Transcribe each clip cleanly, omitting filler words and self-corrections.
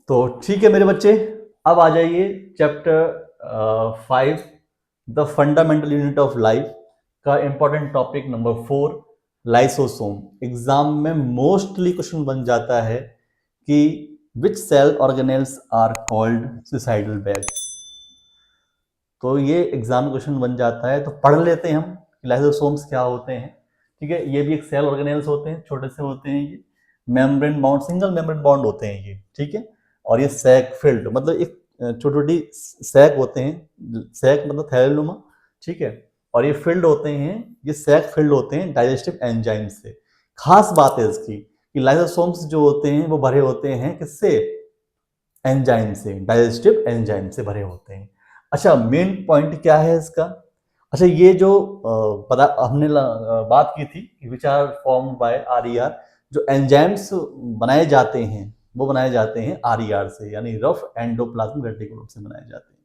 तो ठीक है मेरे बच्चे, अब आ जाइए chapter 5 the fundamental unit of life का important topic number 4 lysosome. Exam में मोस्टली क्वेश्चन बन जाता है कि which cell organelles are called suicidal bags. तो ये एग्जाम क्वेश्चन बन जाता है, तो पढ़ लेते हैं हम लाइसोसोम्स क्या होते हैं। ठीक है, ये भी एक सेल ऑर्गेनेल्स होते हैं, छोटे से होते हैं ये, membrane bound, single membrane bound होते हैं ये। ठीक है, और ये सैक फिल्ड, मतलब एक छोटी छोटी सैक होते हैं, सैक मतलब थैलेनुमा। ठीक है, और ये फिल्ड होते हैं, ये सैक फिल्ड होते हैं डाइजेस्टिव एंजाइम से। खास बात है इसकी कि लाइसोसोम्स जो होते हैं वो भरे होते हैं किससे? एंजाइम से, डाइजेस्टिव एंजाइम से भरे होते हैं। अच्छा, मेन पॉइंट क्या है इसका? अच्छा, ये जो पता हमने बात की थी कि which are formed by RER, जो एंजाइम्स बनाए जाते हैं वो बनाए जाते हैं आरईआर से, यानी रफ एंडोप्लाज्मिक रेटिकुलम से बनाए जाते हैं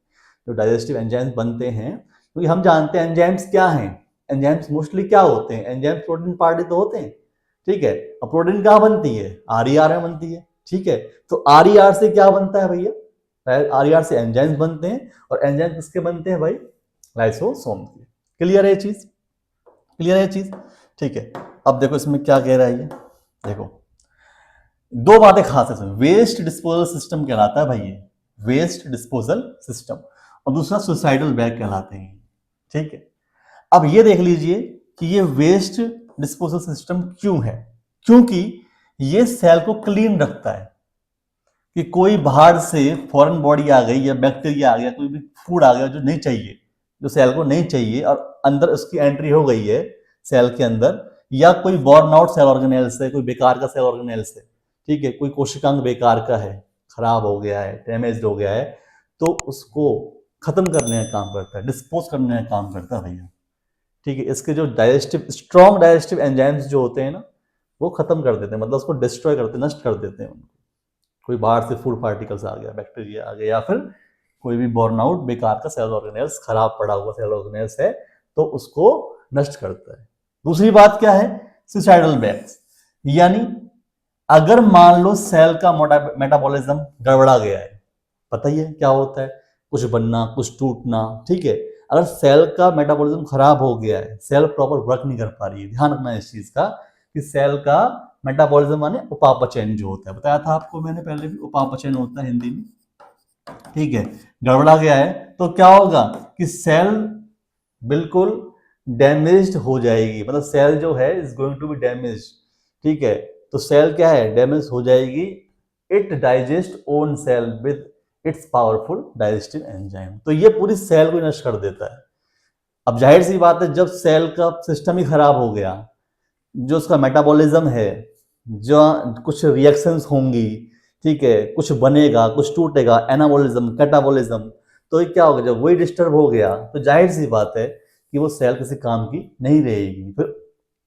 जो डाइजेस्टिव एंजाइम्स बनते हैं। क्योंकि हम जानते हैं एंजाइम्स क्या हैं। एंजाइम्स मोस्टली क्या होते हैं? एंजाइम्स प्रोटीन पार्ट तो होते हैं। ठीक है, और प्रोटीन कहाँ बनती है? आरईआर में बनती है। ठीक है, तो आरईआर से क्या बनता है भैया? आरईआर से एंजाइम्स बनते हैं, और एंजाइम्स किसके बनते हैं भाई? लाइसोसोम के। क्लियर है ये चीज? क्लियर है ये चीज? ठीक है, अब देखो इसमें क्या कह रहा है ये। देखो, दो बातें खास है इसमें। वेस्ट डिस्पोजल सिस्टम कहलाता है भाई ये, वेस्ट डिस्पोजल सिस्टम, और दूसरा सुसाइडल बैग कहलाते हैं। ठीक है, अब ये देख लीजिए कि ये वेस्ट डिस्पोजल सिस्टम क्यों है। क्योंकि ये सेल को क्लीन रखता है कि कोई बाहर से फॉरेन बॉडी आ गई या बैक्टीरिया आ गया, कोई भी फूड आ गया जो नहीं चाहिए, जो सेल को नहीं चाहिए, और अंदर उसकी एंट्री हो गई है सेल के अंदर, या कोई बॉर्न आउट सेल ऑर्गेनेल्स है, कोई बेकार का सेल ऑर्गेनेल्स है। ठीक है, कोई कोशिकांग बेकार का है, खराब हो गया है, डैमेज हो गया है, तो उसको खत्म करने का काम करता है, डिस्पोज करने का काम करता है भैया। ठीक है, इसके जो डाइजेस्टिव, स्ट्रॉन्ग डाइजेस्टिव एंजाइम्स जो होते हैं ना, वो खत्म कर देते हैं, मतलब उसको डिस्ट्रॉय करते हैं, नष्ट कर देते हैं उनको। कोई बाहर से फूड पार्टिकल्स आ गया, बैक्टीरिया आ गया, या फिर कोई भी बॉर्न आउट बेकार का सेल ऑर्गेनेल्स, खराब पड़ा हुआ सेल ऑर्गेनेल्स है, तो उसको नष्ट करता है। दूसरी बात क्या है? सुसाइडल बैग्स, यानी अगर मान लो सेल का मेटाबॉलिज्म गड़बड़ा गया है, पता ही है क्या होता है, कुछ बनना, कुछ टूटना। ठीक है, अगर सेल का मेटाबॉलिज्म खराब हो गया है, सेल प्रॉपर वर्क नहीं कर पा रही है, ध्यान रखना इस चीज का कि सेल का मेटाबॉलिज्म माने उपापचयन जो होता है, बताया था आपको मैंने पहले भी, उपापचयन होता है हिंदी में। ठीक है, गड़बड़ा गया है तो क्या होगा कि सेल बिल्कुल डैमेज्ड हो जाएगी, मतलब सेल जो है is going to be damaged. ठीक है, तो सेल क्या है? डैमेज हो जाएगी। It digest own cell with its powerful digestive enzyme, तो ये पूरी सेल को नष्ट कर देता है। अब जाहिर सी बात है, जब सेल का सिस्टम ही खराब हो गया, जो उसका मेटाबॉलिज्म है, जो कुछ रिएक्शंस होंगी, ठीक है, कुछ बनेगा, कुछ टूटेगा, एनाबॉलिज्म, कैटाबॉलिज्म, तो ये क्या होगा? जब वही डिस्टर्ब हो गया तो जाहिर सी बात है कि वो सेल किसी काम की नहीं रहेगी, फिर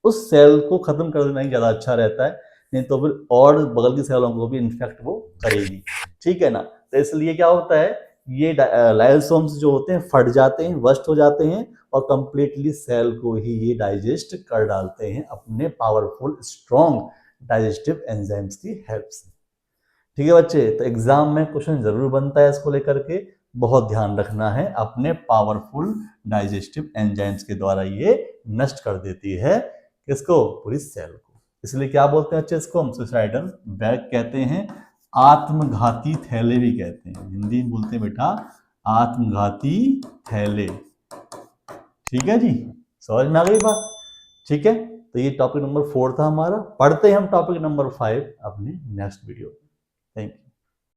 उस सेल को खत्म कर देना ही ज्यादा अच्छा रहता है, नहीं तो फिर और बगल की सेलों को भी इन्फेक्ट वो करेगी। ठीक है ना, तो इसलिए क्या होता है, ये लाइसोसोम्स जो होते हैं फट जाते हैं, वर्स्ट हो जाते हैं, और कंप्लीटली सेल को ही ये डाइजेस्ट कर डालते हैं अपने पावरफुल स्ट्रॉन्ग डाइजेस्टिव एंजाइम्स की हेल्प से। ठीक है बच्चे, तो एग्जाम में क्वेश्चन जरूर बनता है इसको लेकर के, बहुत ध्यान रखना है। अपने पावरफुल डाइजेस्टिव एंजाइम्स के द्वारा ये नष्ट कर देती है किसको? पूरी सेल को। इसलिए क्या बोलते हैं बच्चे इसको? हम सुसाइडल बैग कहते हैं, आत्मघाती थैले भी कहते हैं, हिंदी में बोलते हैं बेटा आत्मघाती थैले। ठीक है जी, समझ में आ गई बात? ठीक है, तो ये टॉपिक नंबर 4 था हमारा। पढ़ते हैं हम टॉपिक नंबर 5 अपने नेक्स्ट वीडियो में। Thank you.